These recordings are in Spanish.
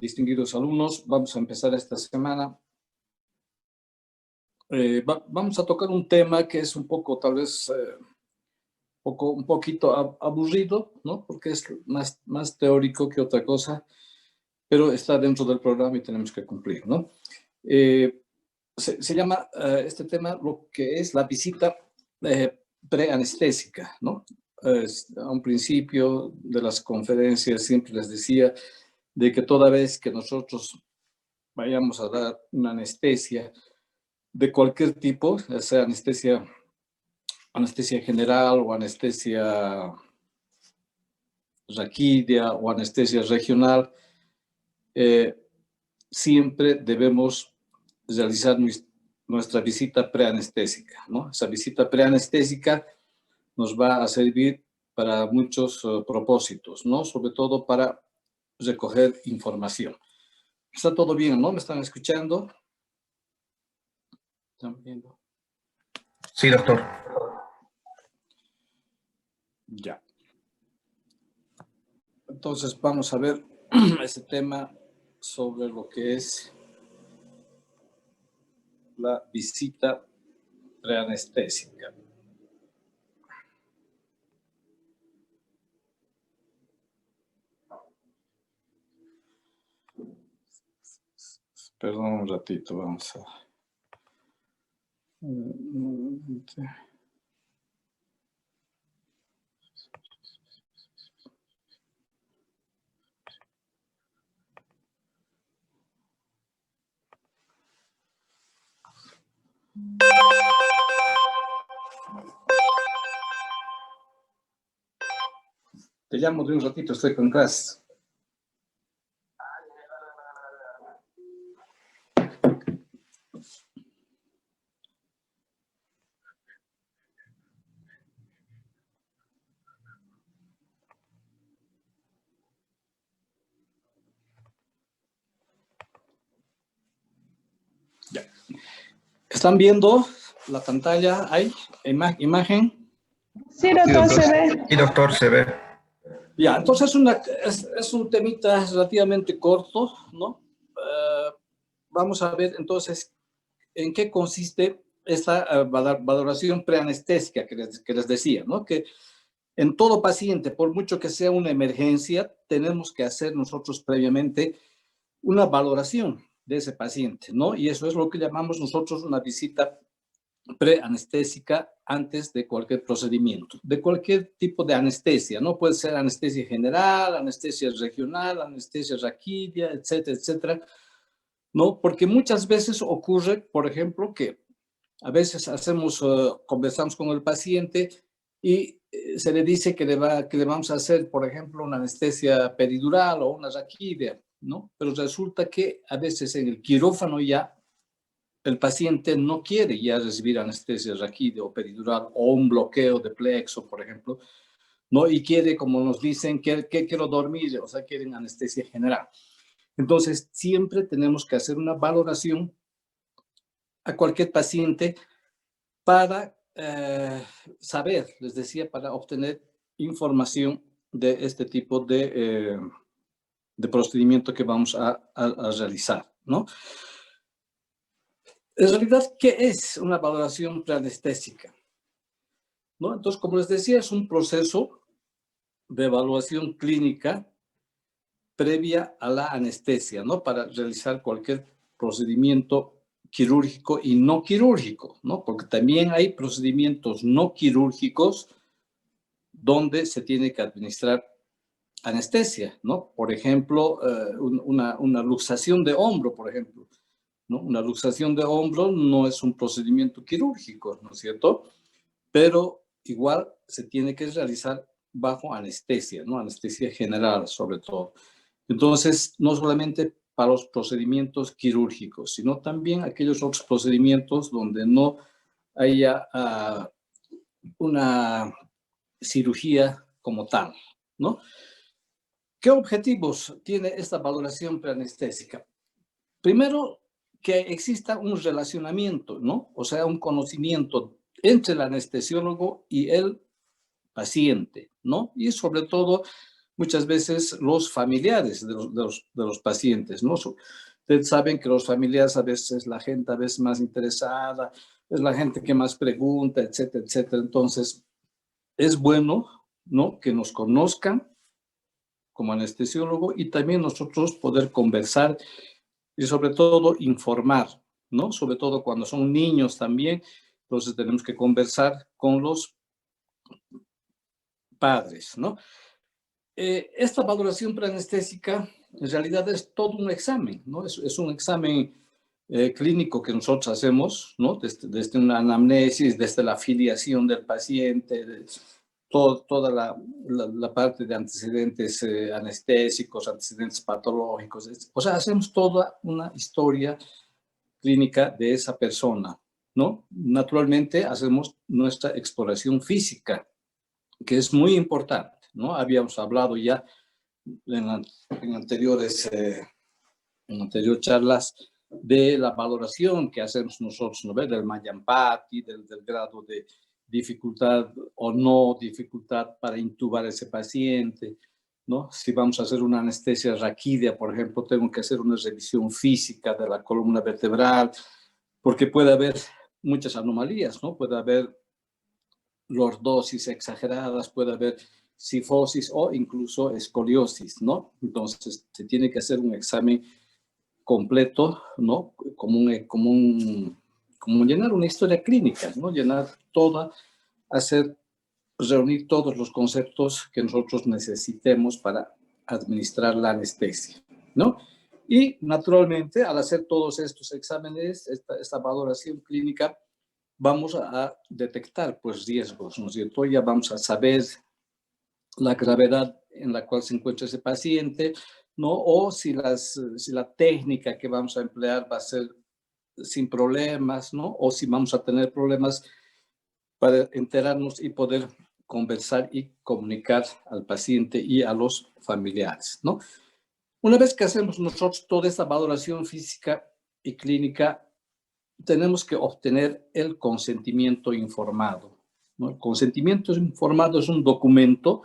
distinguidos alumnos. Vamos a empezar esta semana. Vamos a tocar un tema que es un poco, tal vez, un poquito aburrido, ¿no? Porque es más teórico que otra cosa, pero está dentro del programa y tenemos que cumplir, ¿no? Se llama este tema lo que es la visita preanestésica, ¿no? A un principio de las conferencias siempre les decía de que toda vez que nosotros vayamos a dar una anestesia de cualquier tipo, ya sea anestesia general o anestesia raquídea o anestesia regional, siempre debemos realizar nuestra visita preanestésica, ¿no? Esa visita preanestésica nos va a servir para muchos propósitos, ¿no? Sobre todo para recoger información. Está todo bien, ¿no? ¿Me están escuchando? ¿Están viendo? Sí, doctor. Ya. Entonces vamos a ver ese tema sobre lo que es la visita preanestésica. Perdón un ratito, vamos a... Te llamo de un ratito, estoy con clases. Ya. ¿Están viendo la pantalla? ¿Hay imagen? Sí, doctor, se ve. Sí, doctor, se ve. Ya, entonces es un temita relativamente corto, ¿no? Vamos a ver entonces en qué consiste esta valoración preanestésica que les decía, ¿no? Que en todo paciente, por mucho que sea una emergencia, tenemos que hacer nosotros previamente una valoración de ese paciente, ¿no? Y eso es lo que llamamos nosotros una visita preanestésica antes de cualquier procedimiento, de cualquier tipo de anestesia, ¿no? Puede ser anestesia general, anestesia regional, anestesia raquídea, etcétera, etcétera, ¿no? Porque muchas veces ocurre, por ejemplo, que a veces conversamos con el paciente y se le dice que le vamos a hacer, por ejemplo, una anestesia peridural o una raquídea, ¿no? Pero resulta que a veces en el quirófano ya el paciente no quiere ya recibir anestesia raquídea o peridural o un bloqueo de plexo, por ejemplo, ¿no? Y quiere, como nos dicen, que quiero dormir, o sea, quieren anestesia general. Entonces, siempre tenemos que hacer una valoración a cualquier paciente para saber, les decía, para obtener información de este tipo de procedimiento que vamos a realizar, ¿no? En realidad, ¿qué es una valoración preanestésica? ¿No? Entonces, como les decía, es un proceso de evaluación clínica previa a la anestesia, ¿no? Para realizar cualquier procedimiento quirúrgico y no quirúrgico, ¿no? Porque también hay procedimientos no quirúrgicos donde se tiene que administrar anestesia, ¿no? Por ejemplo, una luxación de hombro, por ejemplo, ¿no? Una luxación de hombro no es un procedimiento quirúrgico, ¿no es cierto? Pero igual se tiene que realizar bajo anestesia, ¿no? Anestesia general, sobre todo. Entonces, no solamente para los procedimientos quirúrgicos, sino también aquellos otros procedimientos donde no haya una cirugía como tal, ¿no? ¿Qué objetivos tiene esta valoración preanestésica? Primero, que exista un relacionamiento, ¿no? O sea, un conocimiento entre el anestesiólogo y el paciente, ¿no? Y sobre todo muchas veces los familiares de los pacientes, ¿no? Ustedes saben que los familiares a veces es la gente a veces más interesada, es la gente que más pregunta, etcétera, etcétera. Entonces, es bueno, ¿no?, que nos conozcan como anestesiólogo y también nosotros poder conversar y sobre todo informar, ¿no? Sobre todo cuando son niños también, entonces tenemos que conversar con los padres, ¿no? Esta valoración preanestésica en realidad es todo un examen, ¿no? Es un examen clínico que nosotros hacemos, ¿no? Desde una anamnesis, desde la filiación del paciente, toda la parte de antecedentes anestésicos, antecedentes patológicos. O sea, hacemos toda una historia clínica de esa persona, ¿no? Naturalmente hacemos nuestra exploración física, que es muy importante, ¿no? Habíamos hablado ya en anteriores charlas de la valoración que hacemos nosotros, ¿no? Del Mallampati, del grado de dificultad o no dificultad para intubar a ese paciente, ¿no? Si vamos a hacer una anestesia raquídea, por ejemplo, tengo que hacer una revisión física de la columna vertebral, porque puede haber muchas anomalías, ¿no? Puede haber lordosis exageradas, puede haber cifosis o incluso escoliosis, ¿no? Entonces, se tiene que hacer un examen completo, ¿no? Como llenar una historia clínica, ¿no? Llenar toda, reunir todos los conceptos que nosotros necesitemos para administrar la anestesia, ¿no? Y naturalmente, al hacer todos estos exámenes, esta valoración clínica, vamos a detectar pues riesgos, ¿no es cierto? Ya vamos a saber la gravedad en la cual se encuentra ese paciente, ¿no? O si la técnica que vamos a emplear va a ser sin problemas, ¿no? O si vamos a tener problemas para enterarnos y poder conversar y comunicar al paciente y a los familiares, ¿no? Una vez que hacemos nosotros toda esta valoración física y clínica, tenemos que obtener el consentimiento informado, ¿no? El consentimiento informado es un documento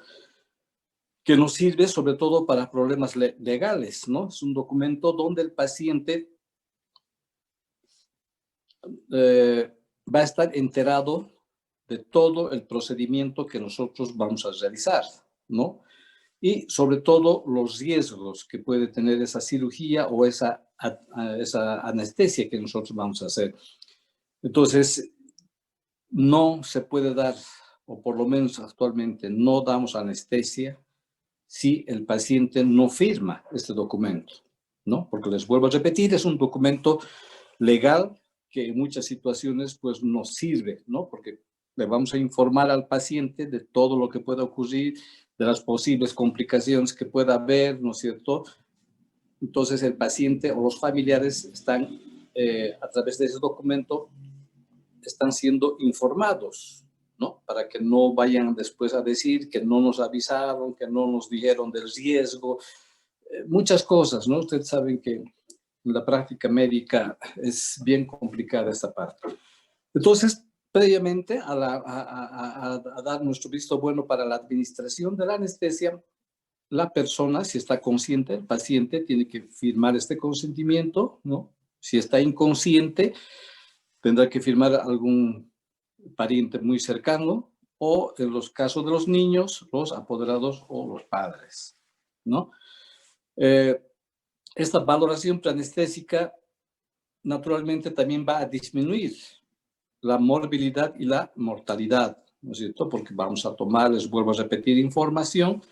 que nos sirve sobre todo para problemas legales, ¿no? Es un documento donde el paciente va a estar enterado de todo el procedimiento que nosotros vamos a realizar, ¿no? Y sobre todo los riesgos que puede tener esa cirugía o esa anestesia que nosotros vamos a hacer. Entonces, no se puede dar, o por lo menos actualmente no damos anestesia si el paciente no firma este documento, ¿no? Porque les vuelvo a repetir, es un documento legal que en muchas situaciones pues nos sirve, ¿no? Porque le vamos a informar al paciente de todo lo que pueda ocurrir, de las posibles complicaciones que pueda haber, ¿no es cierto? Entonces el paciente o los familiares están, a través de ese documento, están siendo informados, ¿no? Para que no vayan después a decir que no nos avisaron, que no nos dijeron del riesgo, muchas cosas, ¿no? Ustedes saben que en la práctica médica es bien complicada esta parte. Entonces, previamente a dar nuestro visto bueno para la administración de la anestesia, la persona, si está consciente, el paciente tiene que firmar este consentimiento, ¿no? Si está inconsciente, tendrá que firmar algún pariente muy cercano o, en los casos de los niños, los apoderados o los padres, ¿no? Esta valoración preanestésica naturalmente también va a disminuir la morbilidad y la mortalidad, ¿no es cierto? Porque vamos a tomar, les vuelvo a repetir, información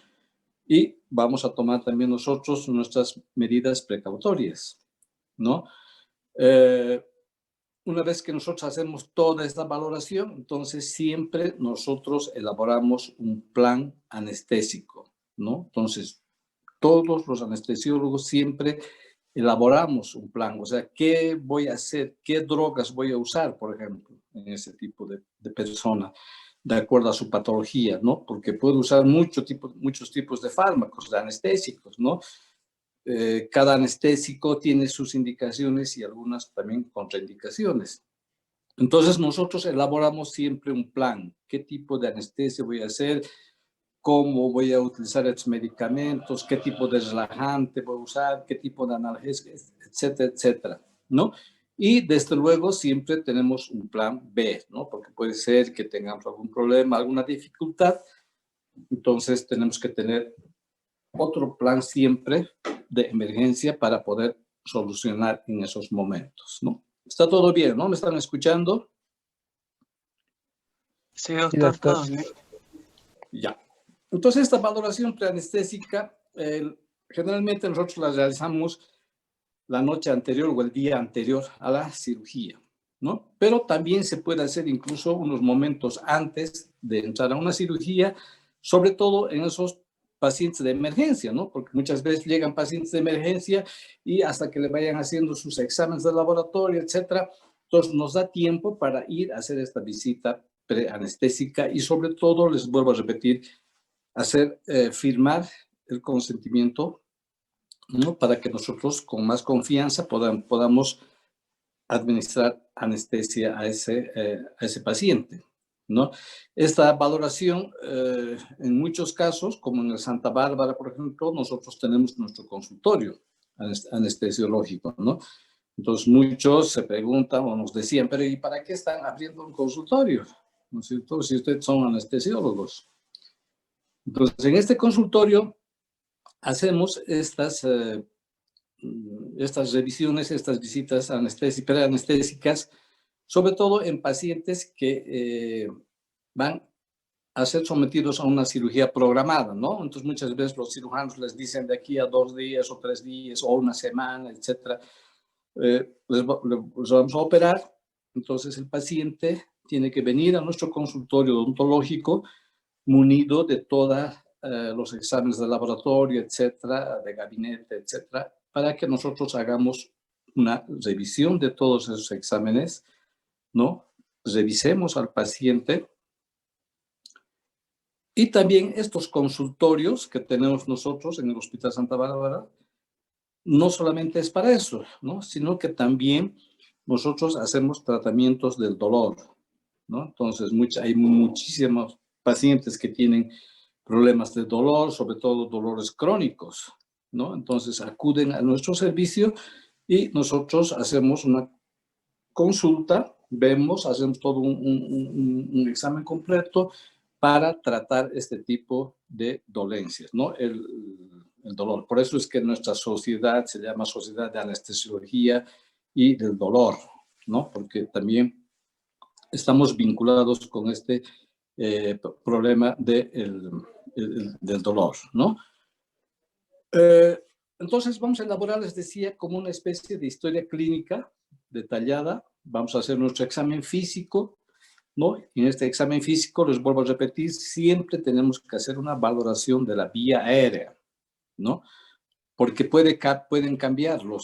y vamos a tomar también nosotros nuestras medidas precautorias, ¿no? Una vez que nosotros hacemos toda esta valoración, entonces siempre nosotros elaboramos un plan anestésico, ¿no? Entonces, todos los anestesiólogos siempre elaboramos un plan, o sea, ¿qué voy a hacer? ¿Qué drogas voy a usar, por ejemplo, en ese tipo de persona, de acuerdo a su patología, ¿no? Porque puedo usar muchos tipos de fármacos, de anestésicos, ¿no? Cada anestésico tiene sus indicaciones y algunas también contraindicaciones. Entonces nosotros elaboramos siempre un plan. ¿Qué tipo de anestesia voy a hacer? cómo voy a utilizar estos medicamentos, qué tipo de relajante voy a usar, qué tipo de analgésico, etcétera, etcétera, ¿no? Y desde luego siempre tenemos un plan B, ¿no? Porque puede ser que tengamos algún problema, alguna dificultad, entonces tenemos que tener otro plan siempre de emergencia para poder solucionar en esos momentos, ¿no? Está todo bien, ¿no? ¿Me están escuchando? Sí, doctor, todo bien. Ya. Entonces, esta valoración preanestésica, generalmente nosotros la realizamos la noche anterior o el día anterior a la cirugía, ¿no? Pero también se puede hacer incluso unos momentos antes de entrar a una cirugía, sobre todo en esos pacientes de emergencia, ¿no? Porque muchas veces llegan pacientes de emergencia y hasta que le vayan haciendo sus exámenes de laboratorio, etcétera, entonces nos da tiempo para ir a hacer esta visita preanestésica y sobre todo, les vuelvo a repetir, hacer firmar el consentimiento, ¿no? Para que nosotros con más confianza podamos administrar anestesia a ese paciente, ¿no? Esta valoración, en muchos casos, como en el Santa Bárbara, por ejemplo, nosotros tenemos nuestro consultorio anestesiológico, ¿no? Entonces muchos se preguntan o nos decían, pero ¿y para qué están abriendo un consultorio? ¿No es cierto? Si ustedes son anestesiólogos. Entonces, en este consultorio hacemos estas revisiones, estas visitas preanestésicas, sobre todo en pacientes que van a ser sometidos a una cirugía programada, ¿no? Entonces, muchas veces los cirujanos les dicen de aquí a 2 días o 3 días o una semana, etcétera, les vamos a operar. Entonces, el paciente tiene que venir a nuestro consultorio odontológico munido de todos los exámenes de laboratorio, etcétera, de gabinete, etcétera, para que nosotros hagamos una revisión de todos esos exámenes, ¿no? Revisemos al paciente. Y también estos consultorios que tenemos nosotros en el Hospital Santa Bárbara, no solamente es para eso, ¿no? Sino que también nosotros hacemos tratamientos del dolor, ¿no? Entonces, hay muchísimos pacientes que tienen problemas de dolor, sobre todo dolores crónicos, ¿no? Entonces acuden a nuestro servicio y nosotros hacemos una consulta, hacemos todo un examen completo para tratar este tipo de dolencias, ¿no? El dolor. Por eso es que nuestra sociedad se llama Sociedad de Anestesiología y del Dolor, ¿no? Porque también estamos vinculados con este problema del dolor, ¿no? Entonces vamos a elaborar, les decía, como una especie de historia clínica detallada. Vamos a hacer nuestro examen físico, ¿no? Y en este examen físico, les vuelvo a repetir, siempre tenemos que hacer una valoración de la vía aérea, ¿no? Porque pueden cambiar lo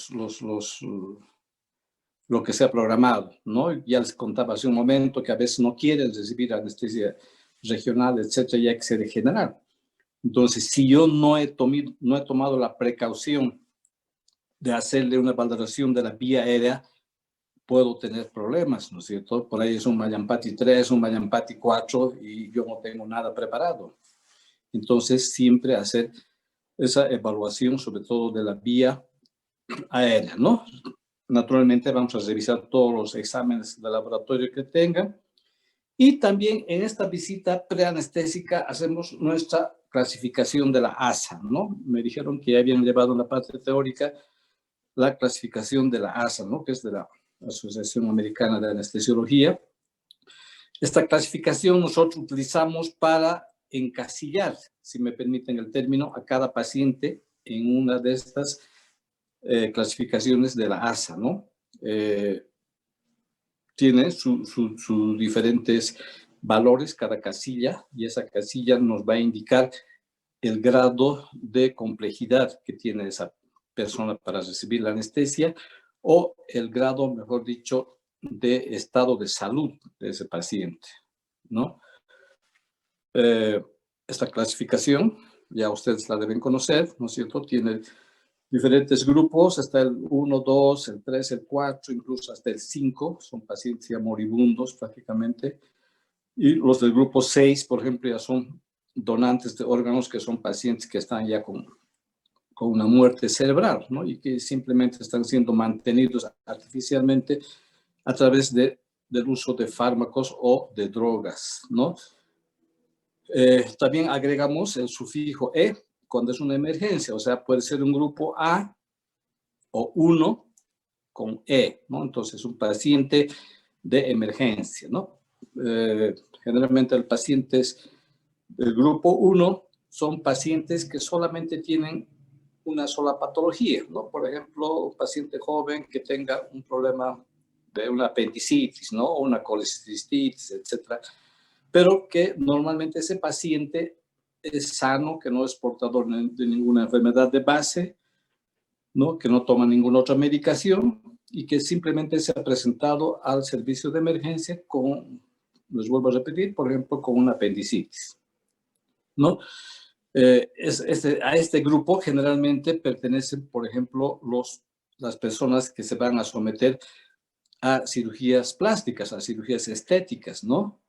que se ha programado, ¿no? Ya les contaba hace un momento que a veces no quieren recibir anestesia regional, etcétera, y hay que ser general. Entonces, si yo no he tomado la precaución de hacerle una valoración de la vía aérea, puedo tener problemas, ¿no es cierto? Por ahí es un Mallampati 3, un Mallampati 4 y yo no tengo nada preparado. Entonces, siempre hacer esa evaluación, sobre todo de la vía aérea, ¿no? Naturalmente vamos a revisar todos los exámenes de laboratorio que tengan. Y también en esta visita preanestésica hacemos nuestra clasificación de la ASA, ¿no? Me dijeron que ya habían llevado en la parte teórica la clasificación de la ASA, ¿no? Que es de la Asociación Americana de Anestesiología. Esta clasificación nosotros utilizamos para encasillar, si me permiten el término, a cada paciente en una de estas clasificaciones de la ASA, ¿no? Tiene sus diferentes valores cada casilla y esa casilla nos va a indicar el grado de complejidad que tiene esa persona para recibir la anestesia o el grado, mejor dicho, de estado de salud de ese paciente, ¿no? Esta clasificación, ya ustedes la deben conocer, ¿no es cierto? Tiene diferentes grupos, hasta el 1, 2, el 3, el 4, incluso hasta el 5, son pacientes ya moribundos prácticamente. Y los del grupo 6, por ejemplo, ya son donantes de órganos que son pacientes que están ya con una muerte cerebral, ¿no? Y que simplemente están siendo mantenidos artificialmente a través del uso de fármacos o de drogas, ¿no? También agregamos el sufijo E cuando es una emergencia, o sea, puede ser un grupo A o 1 con E, ¿no? Entonces, un paciente de emergencia, ¿no? Generalmente el paciente es del grupo 1 son pacientes que solamente tienen una sola patología, ¿no? Por ejemplo, un paciente joven que tenga un problema de una apendicitis, ¿no? O una colecistitis, etcétera, pero que normalmente ese paciente es sano, que no es portador de ninguna enfermedad de base, ¿no? Que no toma ninguna otra medicación y que simplemente se ha presentado al servicio de emergencia con, les vuelvo a repetir, por ejemplo, con una apendicitis, ¿no? A este grupo generalmente pertenecen, por ejemplo, las personas que se van a someter a cirugías plásticas, a cirugías estéticas, ¿no?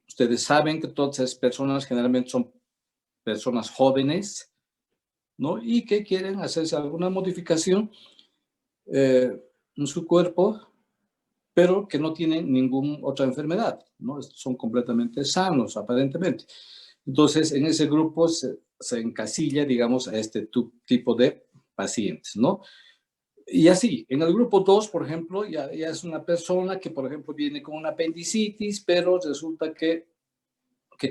Ustedes saben que todas esas personas generalmente son personas jóvenes, ¿no? Y que quieren hacerse alguna modificación en su cuerpo, pero que no tienen ninguna otra enfermedad, ¿no? Son completamente sanos, aparentemente. Entonces, en ese grupo se encasilla, digamos, a este tipo de pacientes, ¿no? Y así, en el grupo 2, por ejemplo, ya es una persona que, por ejemplo, viene con una apendicitis, pero resulta que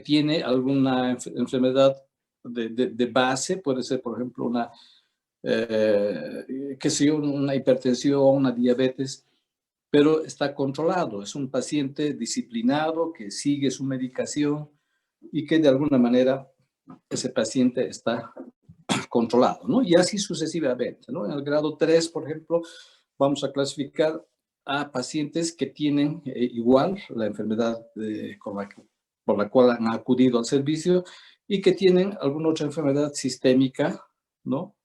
tiene alguna enfermedad de base, puede ser, por ejemplo, una, qué sé yo, una hipertensión, una diabetes, pero está controlado. Es un paciente disciplinado que sigue su medicación y que de alguna manera ese paciente está controlado, ¿no? Y así sucesivamente, ¿no? En el grado 3, por ejemplo, vamos a clasificar a pacientes que tienen igual la enfermedad por la cual han acudido al servicio y que tienen alguna otra enfermedad sistémica, ¿no?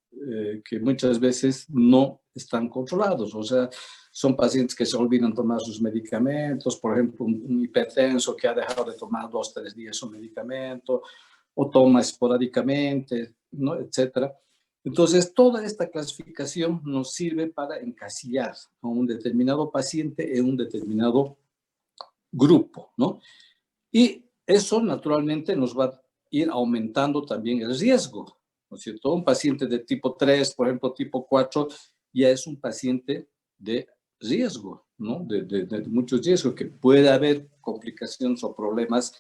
Que muchas veces no están controlados, o sea, son pacientes que se olvidan tomar sus medicamentos, por ejemplo, un hipertenso que ha dejado de tomar 2 o 3 días su medicamento, o toma esporádicamente, ¿no? Etcétera. Entonces, toda esta clasificación nos sirve para encasillar a un determinado paciente en un determinado grupo, ¿no? Y eso naturalmente nos va a ir aumentando también el riesgo, ¿no es cierto? Un paciente de tipo 3, por ejemplo, tipo 4, ya es un paciente de riesgo, ¿no? De muchos riesgos, que puede haber complicaciones o problemas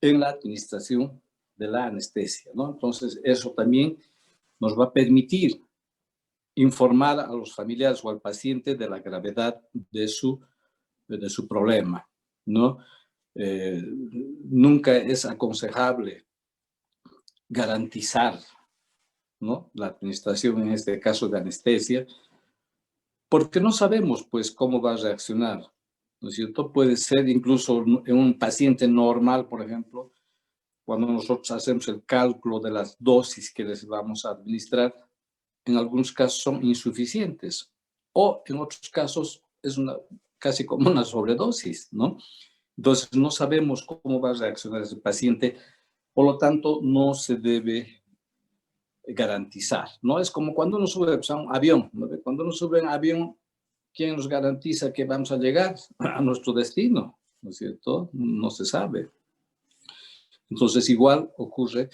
en la administración de la anestesia, ¿no? Entonces, eso también nos va a permitir informar a los familiares o al paciente de la gravedad de su problema, ¿no? Nunca es aconsejable garantizar, ¿no?, la administración, en este caso de anestesia, porque no sabemos, pues, cómo va a reaccionar, ¿no es cierto? Puede ser incluso en un paciente normal, por ejemplo, cuando nosotros hacemos el cálculo de las dosis que les vamos a administrar, en algunos casos son insuficientes o en otros casos es casi como una sobredosis, ¿no? Entonces no sabemos cómo va a reaccionar ese paciente, por lo tanto no se debe garantizar, ¿no? Es como cuando uno sube a un avión, ¿no? Cuando uno sube a un avión, ¿quién nos garantiza que vamos a llegar a nuestro destino? ¿No es cierto? No se sabe. Entonces igual ocurre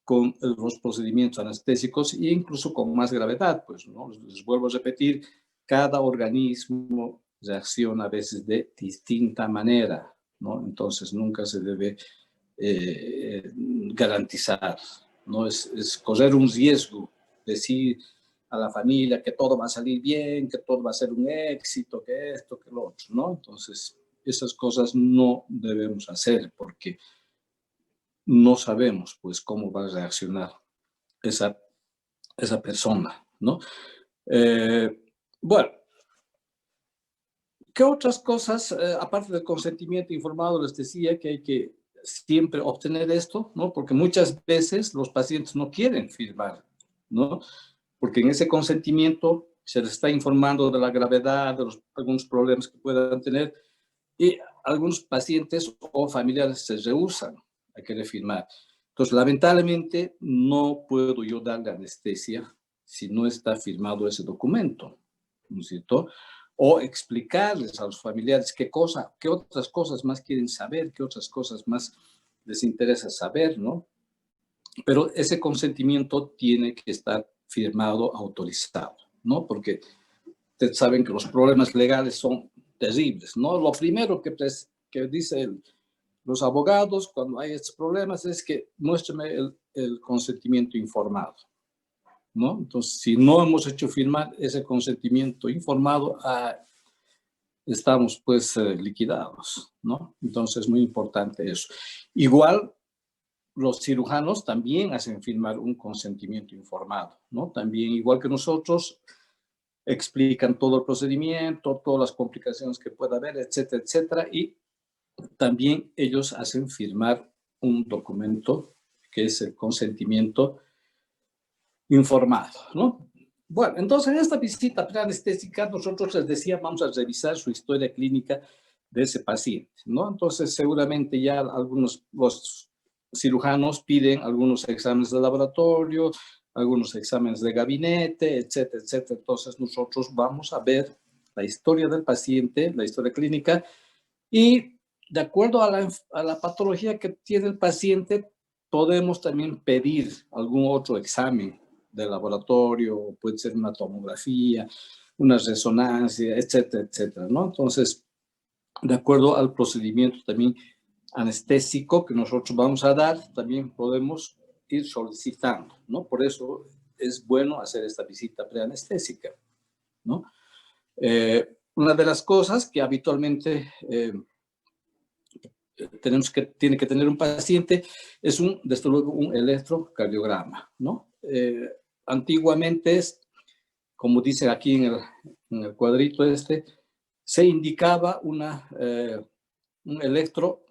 con los procedimientos anestésicos e incluso con más gravedad, pues, ¿no? Les vuelvo a repetir, cada organismo reacciona a veces de distinta manera, ¿no? Entonces nunca se debe garantizar, ¿no? Es correr un riesgo, decir a la familia que todo va a salir bien, que todo va a ser un éxito, que esto, que lo otro, ¿no? Entonces esas cosas no debemos hacer porque no sabemos, pues, cómo va a reaccionar esa persona, ¿no? Bueno, ¿qué otras cosas, aparte del consentimiento informado, les decía que hay que siempre obtener esto, ¿no? Porque muchas veces los pacientes no quieren firmar, ¿no? Porque en ese consentimiento se les está informando de la gravedad, de algunos problemas que puedan tener, y algunos pacientes o familiares se rehúsan a querer firmar. Entonces, lamentablemente, no puedo yo darle anestesia si no está firmado ese documento, ¿no es cierto? O explicarles a los familiares qué otras cosas más quieren saber, qué otras cosas más les interesa saber, ¿no? Pero ese consentimiento tiene que estar firmado, autorizado, ¿no? Porque ustedes saben que los problemas legales son terribles, ¿no? Lo primero que dicen los abogados cuando hay estos problemas es que muéstrame el consentimiento informado, ¿no? Entonces, si no hemos hecho firmar ese consentimiento informado, estamos pues liquidados, ¿no? Entonces, es muy importante eso. Igual, los cirujanos también hacen firmar un consentimiento informado, ¿no? También, igual que nosotros, explican todo el procedimiento, todas las complicaciones que pueda haber, etcétera, etcétera, y también ellos hacen firmar un documento que es el consentimiento informado, ¿no? Bueno, entonces en esta visita preanestésica nosotros les decía, vamos a revisar su historia clínica de ese paciente, ¿no? Entonces seguramente ya los cirujanos piden algunos exámenes de laboratorio, algunos exámenes de gabinete, etcétera, etcétera. Entonces nosotros vamos a ver la historia del paciente, la historia clínica, y de acuerdo a la patología que tiene el paciente, podemos también pedir algún otro examen de laboratorio, puede ser una tomografía, una resonancia, etcétera, etcétera, ¿no? Entonces, de acuerdo al procedimiento también anestésico que nosotros vamos a dar, también podemos ir solicitando, ¿no? Por eso es bueno hacer esta visita preanestésica, ¿no? Una de las cosas que habitualmente tiene que tener un paciente es desde luego, un electrocardiograma, ¿no? Antiguamente, como dice aquí en el cuadrito se indicaba un electro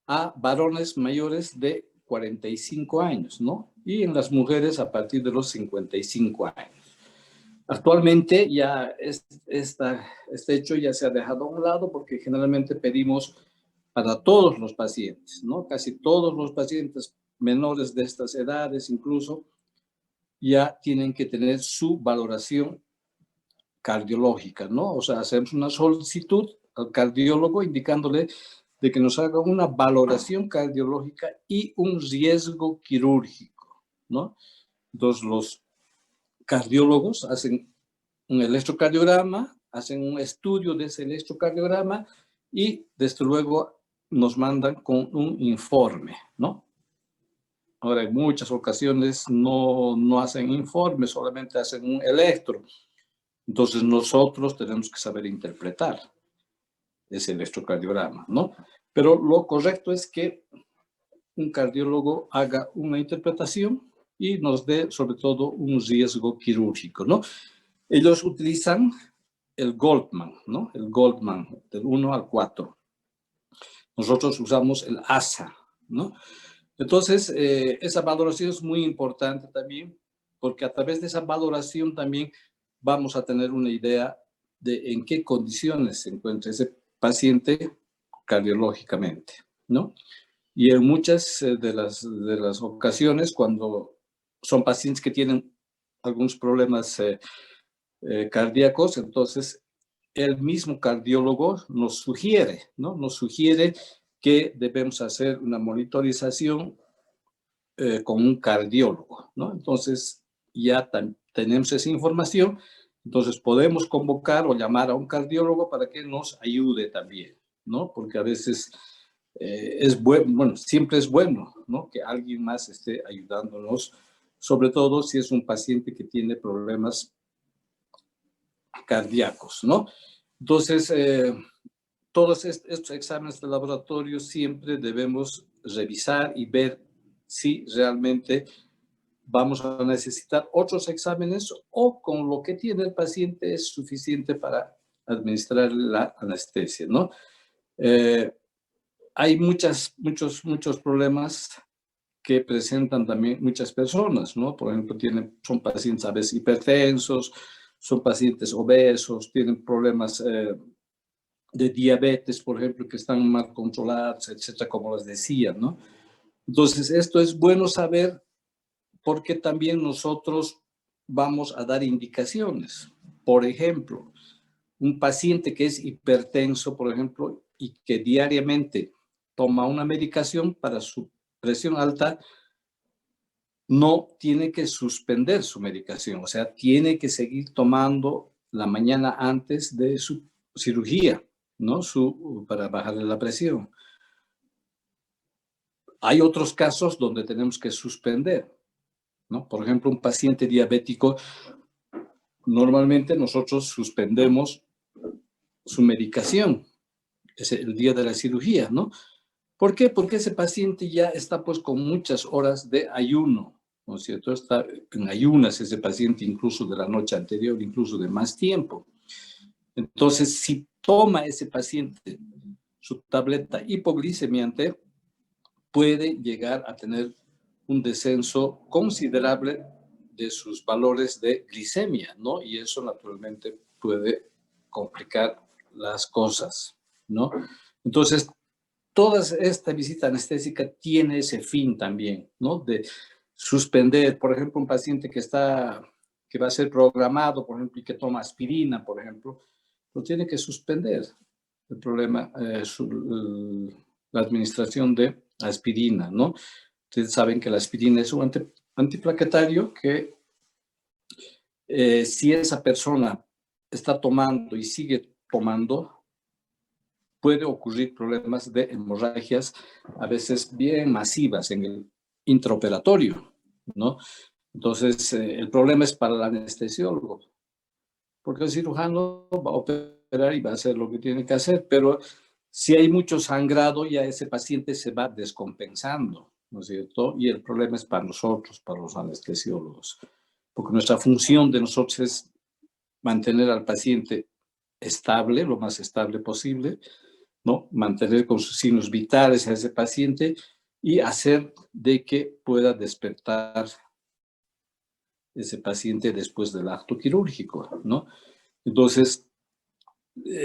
a varones mayores de 45 años, ¿no? Y en las mujeres a partir de los 55 años. Actualmente ya este hecho ya se ha dejado a un lado porque generalmente pedimos para todos los pacientes, ¿no? Casi todos los pacientes menores de estas edades incluso ya tienen que tener su valoración cardiológica, ¿no? O sea, hacemos una solicitud al cardiólogo indicándole de que nos haga una valoración cardiológica y un riesgo quirúrgico, ¿no? Entonces, los cardiólogos hacen un electrocardiograma, hacen un estudio de ese electrocardiograma y, desde luego, nos mandan con un informe, ¿no? Ahora, en muchas ocasiones no hacen informe, solamente hacen un electro. Entonces, nosotros tenemos que saber interpretar ese electrocardiograma, ¿no? Pero lo correcto es que un cardiólogo haga una interpretación y nos dé, sobre todo, un riesgo quirúrgico, ¿no? Ellos utilizan el Goldman, ¿no? El Goldman, del 1 al 4. Nosotros usamos el ASA, ¿no? Entonces, esa valoración es muy importante también, porque a través de esa valoración también vamos a tener una idea de en qué condiciones se encuentra ese paciente cardiológicamente, ¿no? Y en muchas de las ocasiones, cuando son pacientes que tienen algunos problemas cardíacos, entonces el mismo cardiólogo nos sugiere, ¿no? Nos sugiere que debemos hacer una monitorización con un cardiólogo, ¿no? Entonces ya tenemos esa información, entonces podemos convocar o llamar a un cardiólogo para que nos ayude también, ¿no? Porque a veces siempre es bueno, ¿no? Que alguien más esté ayudándonos, sobre todo si es un paciente que tiene problemas cardíacos, ¿no? Entonces, todos estos exámenes de laboratorio siempre debemos revisar y ver si realmente vamos a necesitar otros exámenes o con lo que tiene el paciente es suficiente para administrar la anestesia, ¿no? Hay muchos problemas que presentan también muchas personas, ¿no? Por ejemplo, son pacientes a veces hipertensos, son pacientes obesos, tienen problemas de diabetes, por ejemplo, que están mal controlados, etcétera, como les decía, ¿no? Entonces, esto es bueno saber porque también nosotros vamos a dar indicaciones. Por ejemplo, un paciente que es hipertenso, por ejemplo, y que diariamente toma una medicación para su presión alta, no tiene que suspender su medicación, o sea, tiene que seguir tomando la mañana antes de su cirugía, ¿no? Para bajarle la presión. Hay otros casos donde tenemos que suspender, ¿no? Por ejemplo, un paciente diabético, normalmente nosotros suspendemos su medicación, es el día de la cirugía, ¿no? ¿Por qué? Porque ese paciente ya está pues con muchas horas de ayuno, ¿no es cierto? Está en ayunas ese paciente incluso de la noche anterior, incluso de más tiempo. Entonces, si toma ese paciente su tableta hipoglicemiante, puede llegar a tener un descenso considerable de sus valores de glicemia, ¿no? Y eso naturalmente puede complicar las cosas, ¿no? Entonces, toda esta visita anestésica tiene ese fin también, ¿no? De suspender, por ejemplo, un paciente que va a ser programado, por ejemplo, y que toma aspirina, por ejemplo, lo tiene que suspender. El problema es la administración de aspirina, ¿no? Ustedes saben que la aspirina es un antiplaquetario que si esa persona está tomando y sigue tomando, puede ocurrir problemas de hemorragias a veces bien masivas en el intraoperatorio, ¿no? Entonces, el problema es para el anestesiólogo, porque el cirujano va a operar y va a hacer lo que tiene que hacer, pero si hay mucho sangrado, ya ese paciente se va descompensando, ¿no es cierto? Y el problema es para nosotros, para los anestesiólogos, porque nuestra función de nosotros es mantener al paciente estable, lo más estable posible, ¿no? Mantener con sus signos vitales a ese paciente y hacer de que pueda despertar ese paciente después del acto quirúrgico, ¿no? Entonces,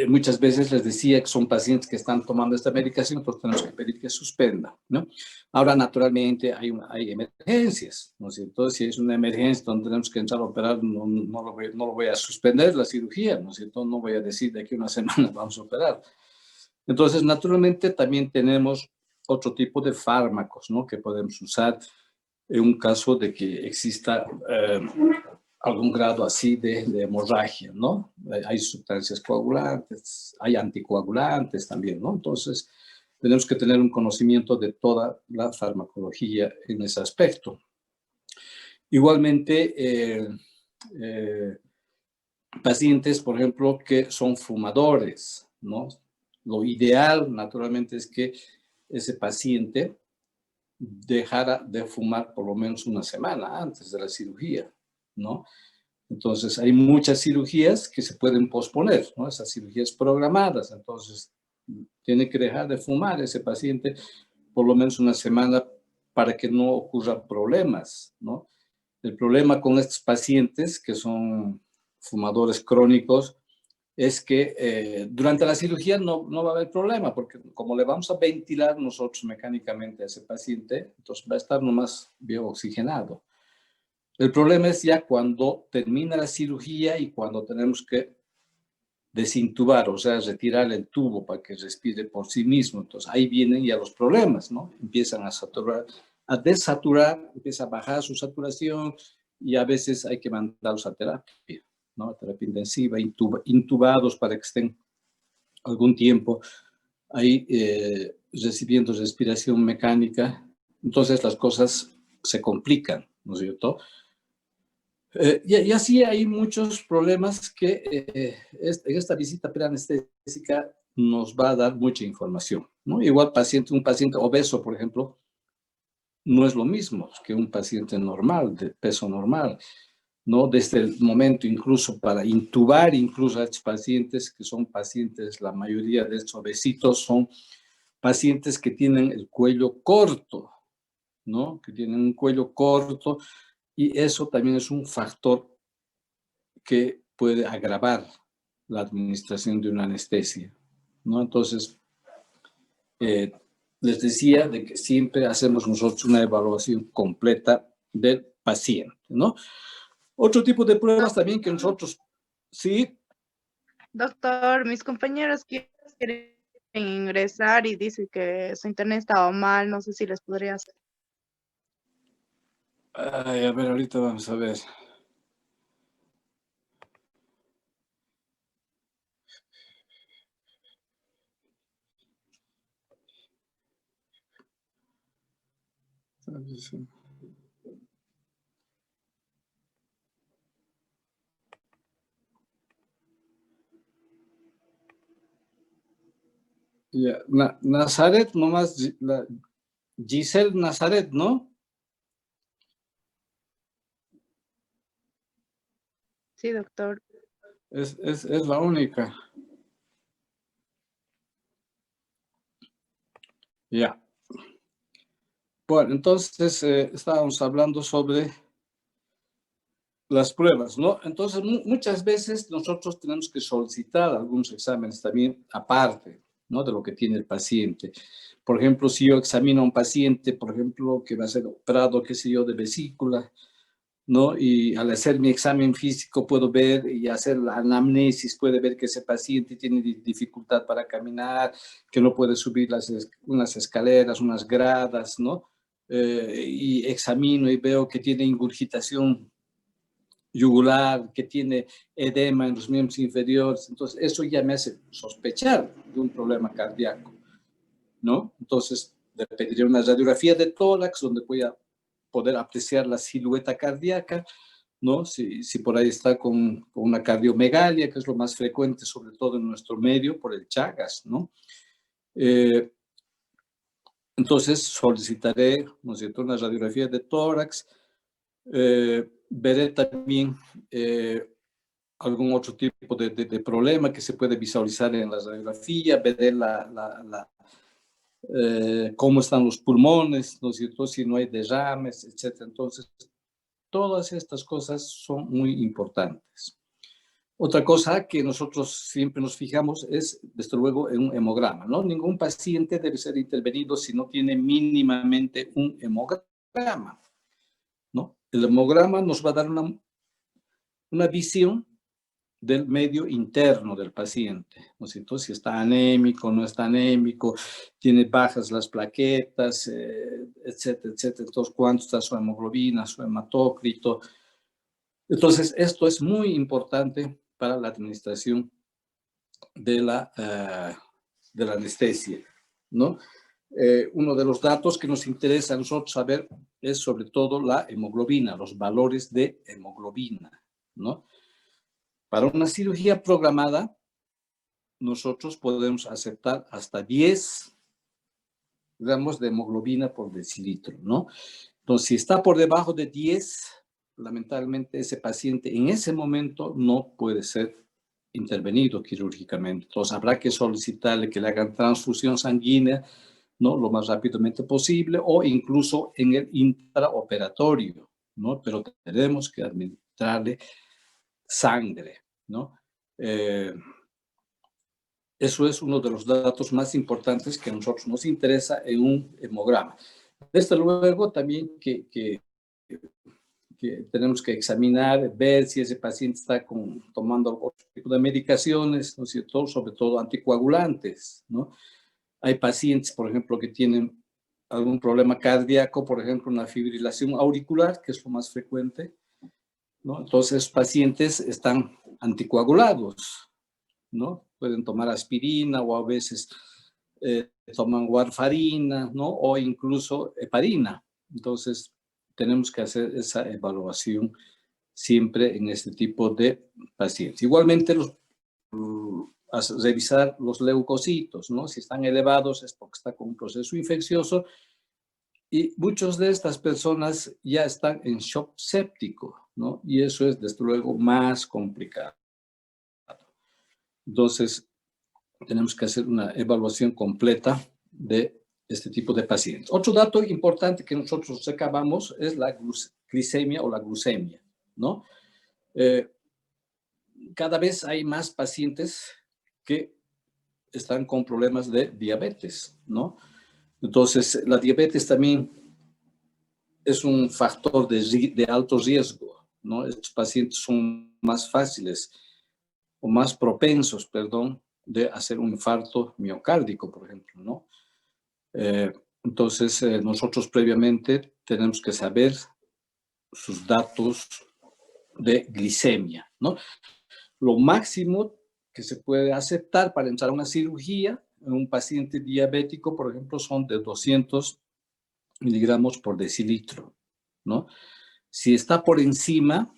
muchas veces les decía que son pacientes que están tomando esta medicación, entonces tenemos que pedir que suspenda, ¿no? Ahora, naturalmente, hay emergencias, ¿no es cierto? Entonces, si es una emergencia donde tenemos que entrar a operar, no lo voy a suspender la cirugía, ¿no es cierto? No voy a decir de aquí a una semana vamos a operar. Entonces, naturalmente, también tenemos otro tipo de fármacos, ¿no? Que podemos usar en un caso de que exista algún grado así de hemorragia, ¿no? Hay sustancias coagulantes, hay anticoagulantes también, ¿no? Entonces, tenemos que tener un conocimiento de toda la farmacología en ese aspecto. Igualmente, pacientes, por ejemplo, que son fumadores, ¿no? Lo ideal, naturalmente, es que ese paciente dejara de fumar por lo menos una semana antes de la cirugía, ¿no? Entonces, hay muchas cirugías que se pueden posponer, ¿no? Esas cirugías programadas, entonces, tiene que dejar de fumar ese paciente por lo menos una semana para que no ocurran problemas, ¿no? El problema con estos pacientes que son fumadores crónicos es que durante la cirugía no va a haber problema, porque como le vamos a ventilar nosotros mecánicamente a ese paciente, entonces va a estar nomás bien oxigenado. El problema es ya cuando termina la cirugía y cuando tenemos que desintubar, o sea, retirar el tubo para que respire por sí mismo. Entonces ahí vienen ya los problemas, ¿no? Empiezan a saturar, a desaturar, empieza a bajar su saturación y a veces hay que mandarlos a terapia, ¿no? Terapia intensiva, intubados para que estén algún tiempo ahí recibiendo respiración mecánica. Entonces las cosas se complican, ¿no es cierto? Y así hay muchos problemas que en esta visita preanestésica nos va a dar mucha información, ¿no? Igual un paciente obeso, por ejemplo, no es lo mismo que un paciente normal, de peso normal, ¿no? Desde el momento incluso para intubar incluso a estos pacientes, que son pacientes, la mayoría de estos obesitos son pacientes que tienen el cuello corto, ¿no? Que tienen un cuello corto y eso también es un factor que puede agravar la administración de una anestesia, ¿no? Entonces, les decía de que siempre hacemos nosotros una evaluación completa del paciente, ¿no? Otro tipo de pruebas también que nosotros, sí, Doctor, mis compañeros quieren ingresar y dicen que su internet estaba mal, no sé si les podría hacer. ay, a ver, ahorita vamos a ver. Ya, Nazaret, nomás, Giselle Nazaret, ¿no? Sí, doctor. Es la única. Ya. Bueno, entonces estábamos hablando sobre las pruebas, ¿no? Entonces, muchas veces nosotros tenemos que solicitar algunos exámenes también aparte, ¿no? De lo que tiene el paciente. Por ejemplo, si yo examino a un paciente, por ejemplo, que va a ser operado, qué sé yo, de vesícula, ¿no? Y al hacer mi examen físico puedo ver y hacer la anamnesis, puede ver que ese paciente tiene dificultad para caminar, que no puede subir unas escaleras, unas gradas, ¿no? Y examino y veo que tiene ingurgitación yugular, que tiene edema en los miembros inferiores. Entonces, eso ya me hace sospechar de un problema cardíaco, ¿no? Entonces, le pediré una radiografía de tórax donde voy a poder apreciar la silueta cardíaca, ¿no? Si por ahí está con una cardiomegalia, que es lo más frecuente, sobre todo en nuestro medio, por el Chagas, ¿no? Entonces solicitaré, ¿no es cierto?, una radiografía de tórax. Veré también algún otro tipo de problema que se puede visualizar en la radiografía, veré cómo están los pulmones, ¿no es cierto?, si no hay derrames, etc. Entonces, todas estas cosas son muy importantes. Otra cosa que nosotros siempre nos fijamos es, desde luego, en un hemograma, ¿no? Ningún paciente debe ser intervenido si no tiene mínimamente un hemograma, ¿no? El hemograma nos va a dar una visión del medio interno del paciente, ¿no es cierto? Si está anémico, no está anémico, tiene bajas las plaquetas, etcétera, etcétera. Entonces, ¿cuánto está su hemoglobina, su hematócrito? Entonces, esto es muy importante para la administración de la anestesia, ¿no? Uno de los datos que nos interesa a nosotros saber es sobre todo la hemoglobina, los valores de hemoglobina, ¿no? Para una cirugía programada, nosotros podemos aceptar hasta 10 gramos de hemoglobina por decilitro, ¿no? Entonces, si está por debajo de 10, lamentablemente ese paciente en ese momento no puede ser intervenido quirúrgicamente. Entonces, habrá que solicitarle que le hagan transfusión sanguínea, ¿no?, lo más rápidamente posible, o incluso en el intraoperatorio, ¿no? Pero tenemos que administrarle sangre, ¿no? Eso es uno de los datos más importantes que a nosotros nos interesa en un hemograma. Desde luego también que tenemos que examinar, ver si ese paciente está tomando otro tipo de medicaciones, ¿no es cierto?, sobre todo anticoagulantes, ¿no? Hay pacientes, por ejemplo, que tienen algún problema cardíaco, por ejemplo, una fibrilación auricular, que es lo más frecuente, ¿no? Entonces, esos pacientes están anticoagulados, ¿no? Pueden tomar aspirina o a veces toman warfarina, ¿no? O incluso heparina. Entonces, tenemos que hacer esa evaluación siempre en este tipo de pacientes. Igualmente, revisar los leucocitos, ¿no? Si están elevados es porque está con un proceso infeccioso y muchas de estas personas ya están en shock séptico, ¿no? Y eso es, desde luego, más complicado. Entonces, tenemos que hacer una evaluación completa de este tipo de pacientes. Otro dato importante que nosotros recabamos es la glicemia o la glucemia, ¿no? Cada vez hay más pacientes que están con problemas de diabetes, ¿no? Entonces, la diabetes también es un factor de alto riesgo, ¿no? Estos pacientes son más fáciles o más propensos, perdón, de hacer un infarto miocárdico, por ejemplo, ¿no? Entonces, nosotros previamente tenemos que saber sus datos de glicemia, ¿no? Lo máximo que se puede aceptar para entrar a una cirugía en un paciente diabético, por ejemplo, son de 200 miligramos por decilitro, ¿no? Si está por encima,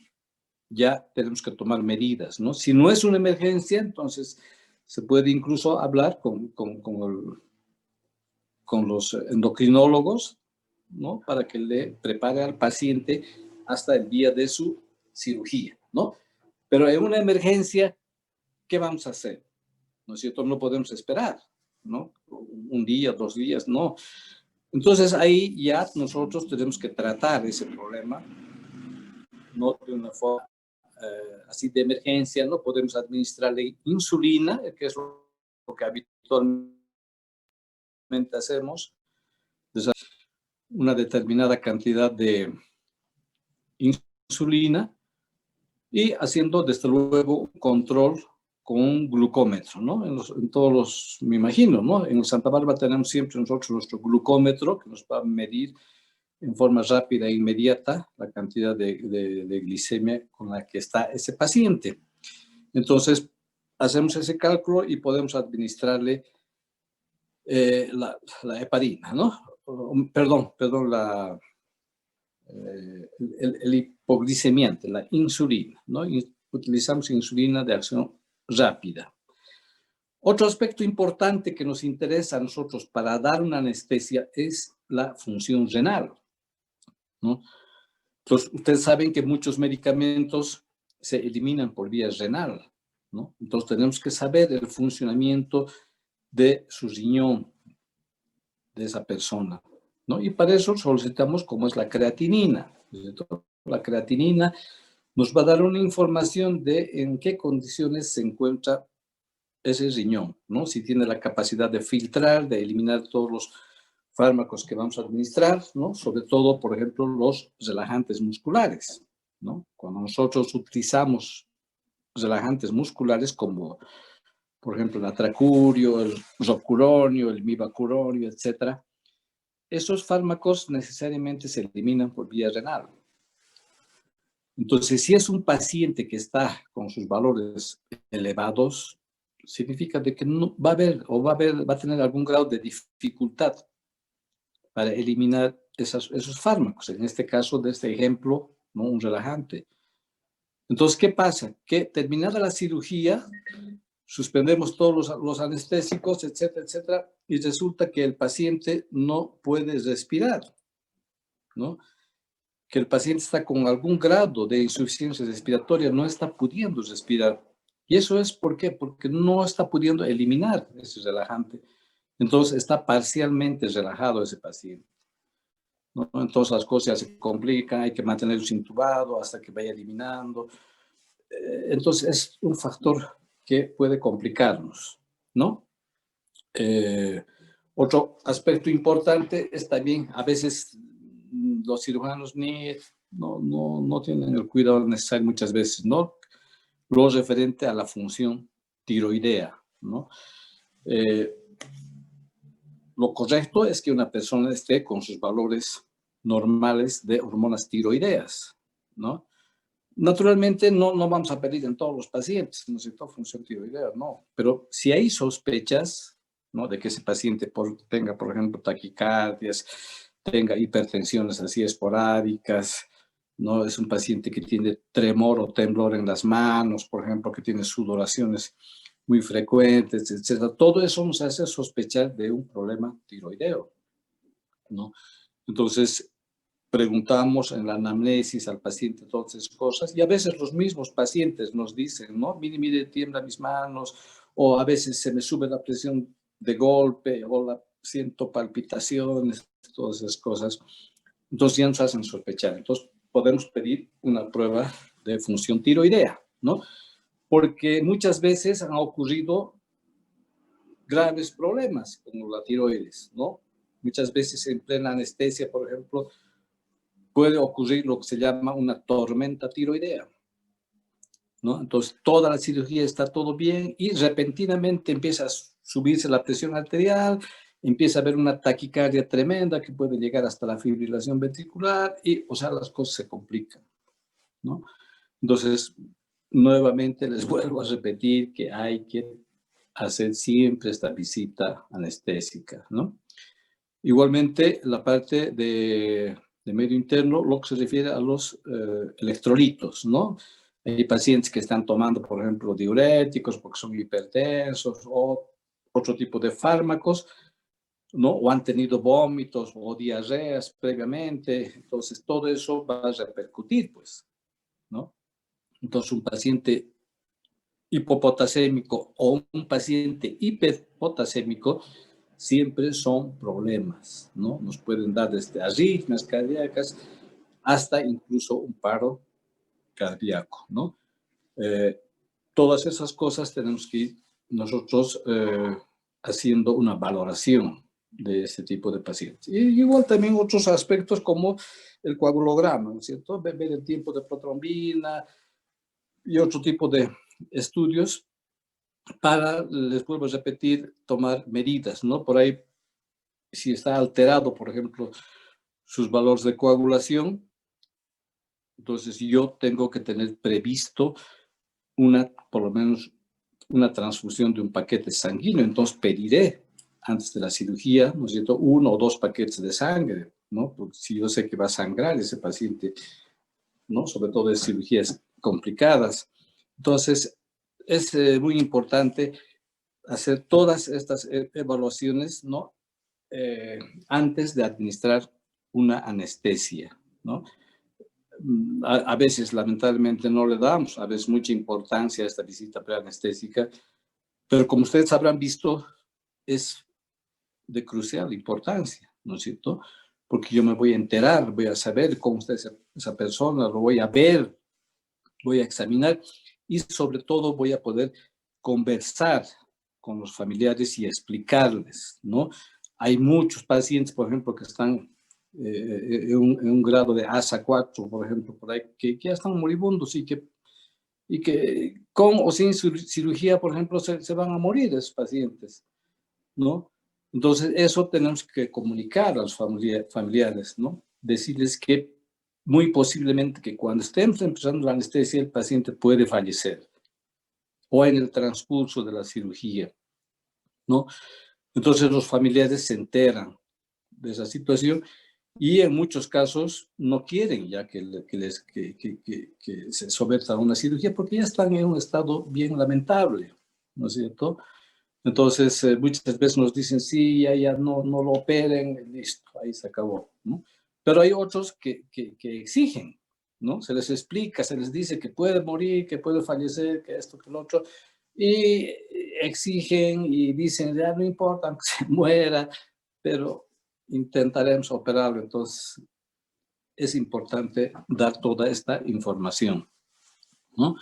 ya tenemos que tomar medidas, ¿no? Si no es una emergencia, entonces se puede incluso hablar con los endocrinólogos, ¿no? Para que le prepare al paciente hasta el día de su cirugía, ¿no? Pero en una emergencia, ¿qué vamos a hacer? ¿No es cierto? No podemos esperar, ¿no? Un día, 2 días, no. Entonces ahí ya nosotros tenemos que tratar ese problema, no de una forma así de emergencia, no podemos administrarle insulina, que es lo que habitualmente hacemos, una determinada cantidad de insulina y haciendo desde luego un control con un glucómetro, ¿no? En todos los, me imagino, ¿no? En Santa Bárbara tenemos siempre nosotros nuestro glucómetro que nos va a medir en forma rápida e inmediata la cantidad de glicemia con la que está ese paciente. Entonces, hacemos ese cálculo y podemos administrarle la heparina, ¿no? Perdón, el hipoglicemiante, la insulina, ¿no? Utilizamos insulina de acción rápida. Otro aspecto importante que nos interesa a nosotros para dar una anestesia es la función renal, ¿no? Entonces, ustedes saben que muchos medicamentos se eliminan por vía renal, ¿no? Entonces, tenemos que saber el funcionamiento de su riñón, de esa persona, ¿no? Y para eso solicitamos como es la creatinina. La creatinina nos va a dar una información de en qué condiciones se encuentra ese riñón, ¿no? Si tiene la capacidad de filtrar, de eliminar todos los fármacos que vamos a administrar, ¿no? Sobre todo, por ejemplo, los relajantes musculares, ¿no? Cuando nosotros utilizamos relajantes musculares como, por ejemplo, el atracurio, el rocuronio, el mibacuronio, etcétera, esos fármacos necesariamente se eliminan por vía renal. Entonces, si es un paciente que está con sus valores elevados, significa de que no va a haber o va a tener algún grado de dificultad para eliminar esos fármacos. En este caso, de este ejemplo, ¿no? Un relajante. Entonces, ¿qué pasa? Que terminada la cirugía, suspendemos todos los anestésicos, etcétera, etcétera, y resulta que el paciente no puede respirar, ¿no? Que el paciente está con algún grado de insuficiencia respiratoria, no está pudiendo respirar. ¿Y eso es por qué? Porque no está pudiendo eliminar ese relajante. Entonces está parcialmente relajado ese paciente, ¿no? Entonces las cosas se complican, hay que mantenerlo intubado hasta que vaya eliminando. Entonces es un factor que puede complicarnos, ¿no? Otro aspecto importante es también, a veces los cirujanos no tienen el cuidado necesario muchas veces, ¿no? Lo referente a la función tiroidea, ¿no? Lo correcto es que una persona esté con sus valores normales de hormonas tiroideas, ¿no? Naturalmente no vamos a pedir en todos los pacientes, no sé, función tiroidea, no. Pero si hay sospechas, ¿no? De que ese paciente tenga, por ejemplo, taquicardias, tenga hipertensiones así esporádicas, ¿no? Es un paciente que tiene tremor o temblor en las manos, por ejemplo, que tiene sudoraciones muy frecuentes, etcétera. Todo eso nos hace sospechar de un problema tiroideo, ¿no? Entonces, preguntamos en la anamnesis al paciente todas esas cosas y a veces los mismos pacientes nos dicen, ¿no? Mire, tiemblan mis manos, o a veces se me sube la presión de golpe, o siento palpitaciones, todas esas cosas. Entonces ya nos hacen sospechar. Entonces podemos pedir una prueba de función tiroidea, ¿no? Porque muchas veces han ocurrido graves problemas como la tiroides, ¿no? Muchas veces en plena anestesia, por ejemplo, puede ocurrir lo que se llama una tormenta tiroidea, ¿no? Entonces, toda la cirugía está todo bien y repentinamente empieza a subirse la presión arterial, empieza a haber una taquicardia tremenda que puede llegar hasta la fibrilación ventricular y, o sea, las cosas se complican, ¿no? Entonces, nuevamente les vuelvo a repetir que hay que hacer siempre esta visita anestésica, ¿no? Igualmente, la parte de medio interno, lo que se refiere a los electrolitos, ¿no? Hay pacientes que están tomando, por ejemplo, diuréticos porque son hipertensos o otro tipo de fármacos, ¿no? O han tenido vómitos o diarreas previamente. Entonces, todo eso va a repercutir, pues, ¿no? Entonces, un paciente hipopotasémico o un paciente hiperpotasémico siempre son problemas, ¿no? Nos pueden dar desde arritmias cardíacas hasta incluso un paro cardíaco, ¿no? Todas esas cosas tenemos que ir nosotros haciendo una valoración de este tipo de pacientes. Y igual también otros aspectos como el coagulograma, ¿no es cierto? Ver el tiempo de protrombina y otro tipo de estudios para, les vuelvo a repetir, tomar medidas, ¿no? Por ahí, si está alterado, por ejemplo, sus valores de coagulación, entonces yo tengo que tener previsto por lo menos una transfusión de un paquete sanguíneo, entonces pediré antes de la cirugía, ¿no es cierto?, 1 o 2 paquetes de sangre, ¿no? Porque si yo sé que va a sangrar ese paciente, ¿no? Sobre todo en cirugías complicadas. Entonces, es muy importante hacer todas estas evaluaciones, ¿no? Antes de administrar una anestesia, ¿no? A veces, lamentablemente, no le damos, a veces, mucha importancia a esta visita preanestésica, pero como ustedes habrán visto, es de crucial importancia, ¿no es cierto? Porque yo me voy a enterar, voy a saber cómo está esa persona, lo voy a ver, voy a examinar y sobre todo voy a poder conversar con los familiares y explicarles, ¿no? Hay muchos pacientes, por ejemplo, que están en un grado de ASA 4, por ejemplo, por ahí, que ya están moribundos y que con o sin cirugía, por ejemplo, se van a morir esos pacientes, ¿no? Entonces, eso tenemos que comunicar a los familiares, ¿no? Decirles que muy posiblemente que cuando estemos empezando la anestesia, el paciente puede fallecer o en el transcurso de la cirugía, ¿no? Entonces, los familiares se enteran de esa situación y en muchos casos no quieren ya que se sometan a una cirugía porque ya están en un estado bien lamentable, ¿no es cierto? Entonces, muchas veces nos dicen, sí, ya no lo operen, listo, ahí se acabó, ¿no? Pero hay otros que exigen, ¿no? Se les explica, se les dice que puede morir, que puede fallecer, que esto, que lo otro, y exigen y dicen, ya no importa, aunque se muera, pero intentaremos operarlo. Entonces, es importante dar toda esta información, ¿no?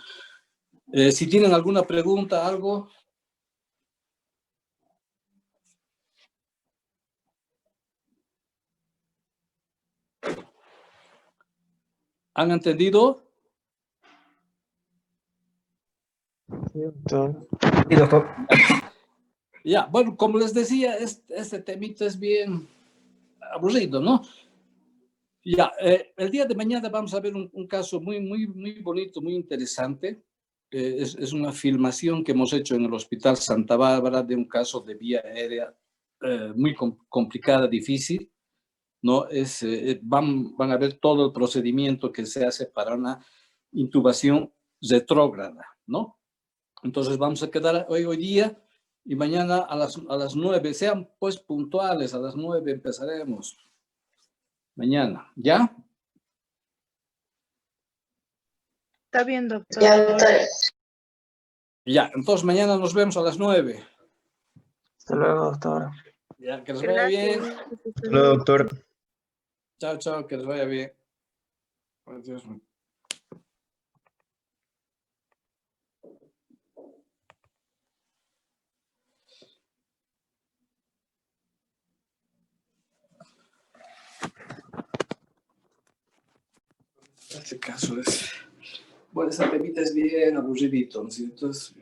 Si tienen alguna pregunta, algo... ¿Han entendido? Sí, doctor. Sí, doctor. Ya, bueno, como les decía, este temita es bien aburrido, ¿no? Ya, el día de mañana vamos a ver un caso muy bonito, muy interesante. Es una filmación que hemos hecho en el Hospital Santa Bárbara de un caso de vía aérea muy complicada, difícil, ¿no? Van a ver todo el procedimiento que se hace para una intubación retrógrada, ¿no? Entonces vamos a quedar hoy día y mañana a las 9, sean pues puntuales, a las 9 empezaremos. Mañana, ¿ya? Está bien, doctor. Ya, doctor. Ya, entonces mañana nos vemos a las 9. Hasta luego, doctor. Ya, que les vaya bien. Gracias. Hasta luego, doctor. Chao, chao, que les vaya bien. Ay, Dios mío. este caso es... Bueno, esa temita es bien aburridito, ¿no es cierto? Entonces,